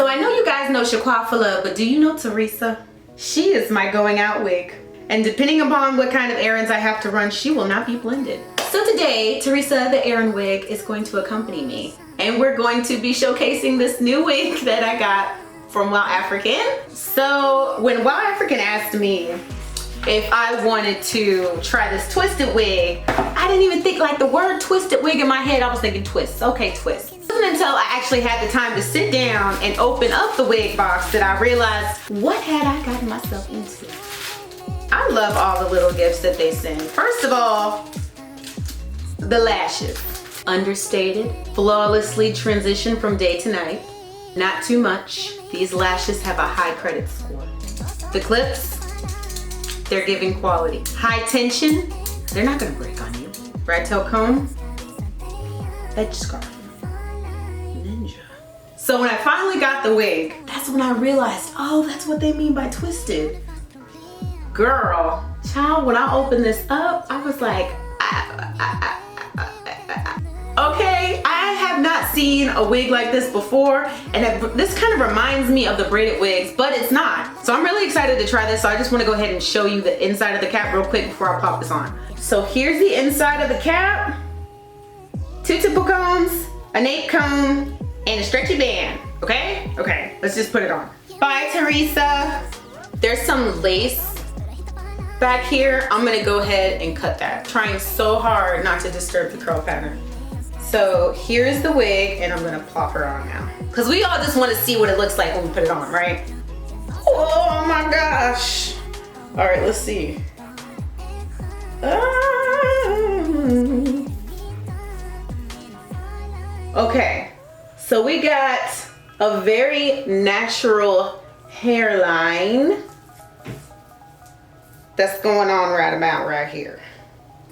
So I know you guys know 𝐂𝐇𝐄𝐓𝐿, but do you know Teresa? She is my going out wig. And depending upon what kind of errands I have to run, she will not be blended. So today, Teresa, the errand wig, is going to accompany me. And we're going to be showcasing this new wig that I got from WowAfrican. So when WowAfrican asked me if I wanted to try this twisted wig, I didn't even think like the word twisted wig in my head. I was thinking twists, okay, twists. It wasn't until I actually had the time to sit down and open up the wig box that I realized, what had I gotten myself into? I love all the little gifts that they send. First of all, the lashes. Understated, flawlessly transition from day to night. Not too much. These lashes have a high credit score. The clips, they're giving quality. High tension, they're not gonna break on you. Rat tail comb, edge scarf. Ninja. So when I finally got the wig, that's when I realized, oh, that's what they mean by twisted. Girl, child, when I opened this up, I was like, okay, I have not seen a wig like this before, and this kind of reminds me of the braided wigs, but it's not. So I'm really excited to try this, so I just want to go ahead and show you the inside of the cap real quick before I pop this on. So here's the inside of the cap. 2 tipple combs, a nape comb, and a stretchy band, okay? Okay, let's just put it on. Bye, Teresa. There's some lace back here. I'm gonna go ahead and cut that. Trying so hard not to disturb the curl pattern. So here's the wig, and I'm gonna plop her on now. Cause we all just wanna see what it looks like when we put it on, right? Oh my gosh. All right, let's see. Okay, so we got a very natural hairline that's going on right about right here.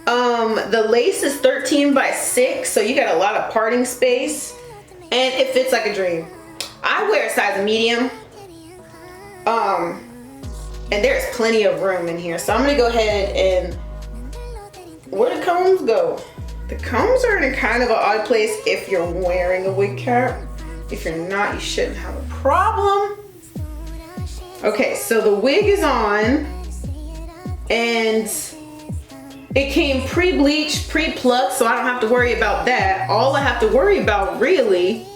The lace is 13 by 6, so you got a lot of parting space, and it fits like a dream. I wear a size medium, and there's plenty of room in here. So I'm gonna go ahead and, where the combs go? The combs are in a kind of an odd place if you're wearing a wig cap. If you're not, you shouldn't have a problem. Okay, so the wig is on, and it came pre-bleached, pre-plucked, so I don't have to worry about that. All I have to worry about really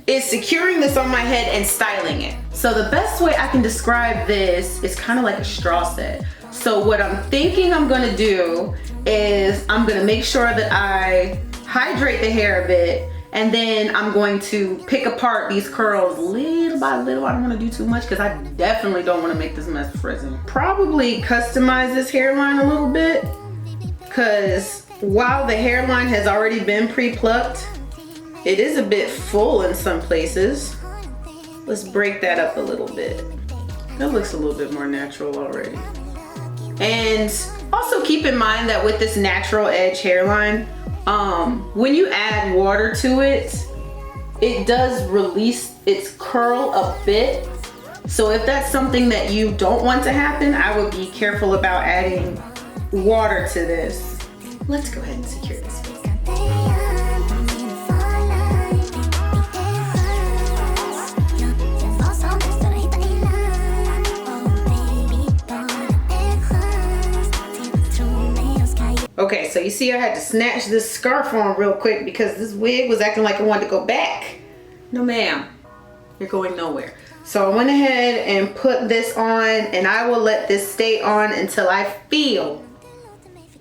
is securing this on my head and styling it. So the best way I can describe this is kind of like a straw set. So what I'm thinking I'm gonna do is I'm gonna make sure that I hydrate the hair a bit, and then I'm going to pick apart these curls little by little. I don't wanna do too much because I definitely don't wanna make this mess frizzy. Probably customize this hairline a little bit, because while the hairline has already been pre-plucked, it is a bit full in some places. Let's break that up a little bit. That looks a little bit more natural already. And also keep in mind that with this natural edge hairline, when you add water to it, it does release its curl a bit. So if that's something that you don't want to happen, I would be careful about adding water to this. Let's go ahead and secure this wig. Okay, so you see I had to snatch this scarf on real quick because this wig was acting like it wanted to go back. No ma'am, you're going nowhere. So I went ahead and put this on, and I will let this stay on until I feel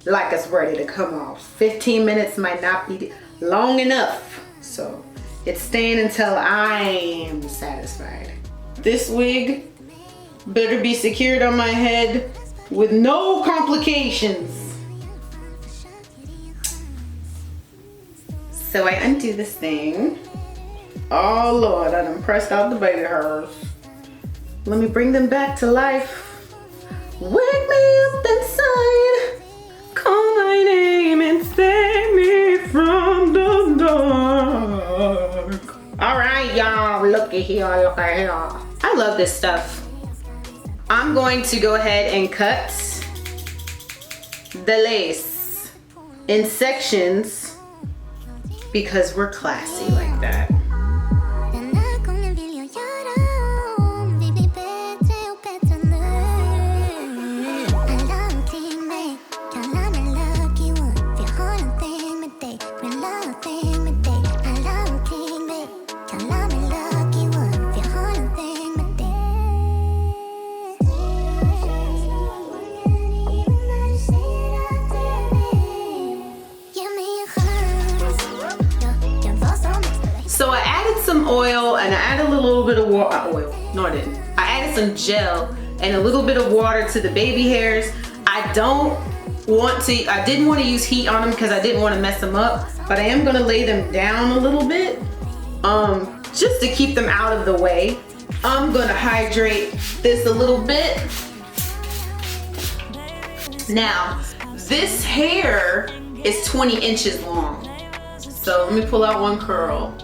like it's ready to come off. 15 minutes might not be long enough. So it's staying until I am satisfied. This wig better be secured on my head with no complications. So I undo this thing. Oh Lord, I done pressed out the baby hairs. Let me bring them back to life. Wake me up inside. Call my name and save me from the dark. All right, y'all, looky here, look at here. I love this stuff. I'm going to go ahead and cut the lace in sections because we're classy like that. and I added a little bit of oil. No, I didn't. I added some gel and a little bit of water to the baby hairs. I didn't want to use heat on them because I didn't want to mess them up, but I am going to lay them down a little bit just to keep them out of the way. I'm going to hydrate this a little bit. Now, this hair is 20 inches long. So let me pull out one curl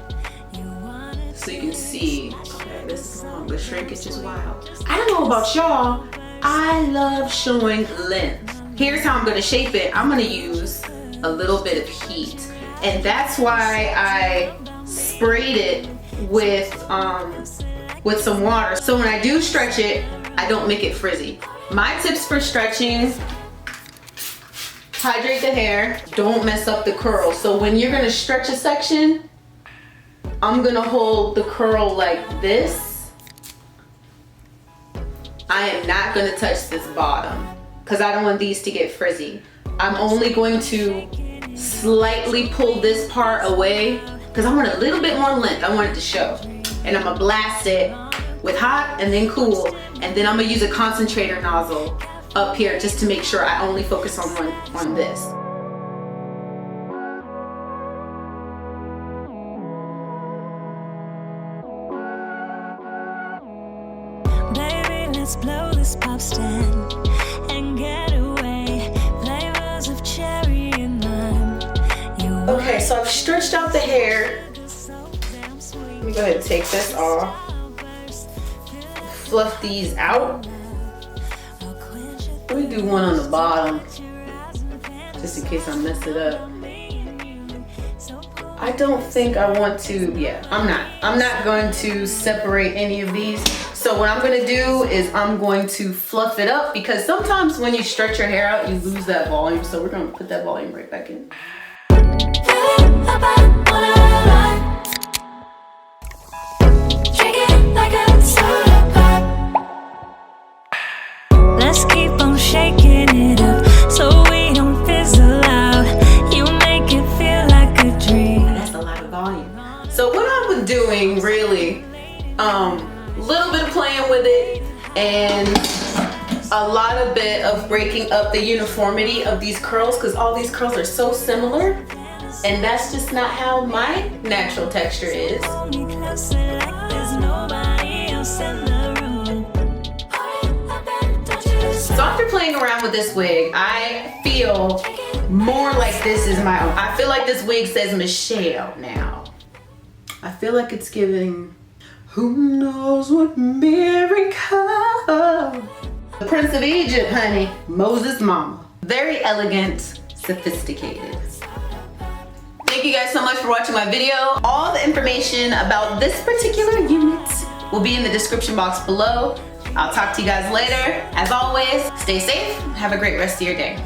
so you can see. Okay, this is long. The shrinkage is wild. I don't know about y'all. I love showing length. Here's how I'm gonna shape it. I'm gonna use a little bit of heat. And that's why I sprayed it with some water. So when I do stretch it, I don't make it frizzy. My tips for stretching: hydrate the hair, don't mess up the curl. So when you're gonna stretch a section, I'm gonna hold the curl like this. I am not gonna touch this bottom because I don't want these to get frizzy. I'm only going to slightly pull this part away because I want a little bit more length. I want it to show. And I'm gonna blast it with hot and then cool. And then I'm gonna use a concentrator nozzle up here just to make sure I only focus on this. Baby, let's blow this pop stand and get away. Flavors of cherry and lime. Okay, so I've stretched out the hair. Let me go ahead and take this off. Fluff these out. Let me do one on the bottom, just in case I mess it up. I don't think I want to, I'm not going to separate any of these. So what I'm gonna do is I'm going to fluff it up because sometimes when you stretch your hair out, you lose that volume. So we're gonna put that volume right back in. Let's keep on shaking it up so we don't fizzle out. You make it feel like a dream. That's a lot of volume. So what I was doing really, little bit of playing with it and a lot of bit of breaking up the uniformity of these curls because all these curls are so similar and that's just not how my natural texture is. So after playing around with this wig, I feel more like this is my own. I feel like this wig says Michelle now. I feel like it's giving, who knows what miracle. The Prince of Egypt, honey. Moses' mama. Very elegant, sophisticated. Thank you guys so much for watching my video. All the information about this particular unit will be in the description box below. I'll talk to you guys later. As always, stay safe. Have a great rest of your day.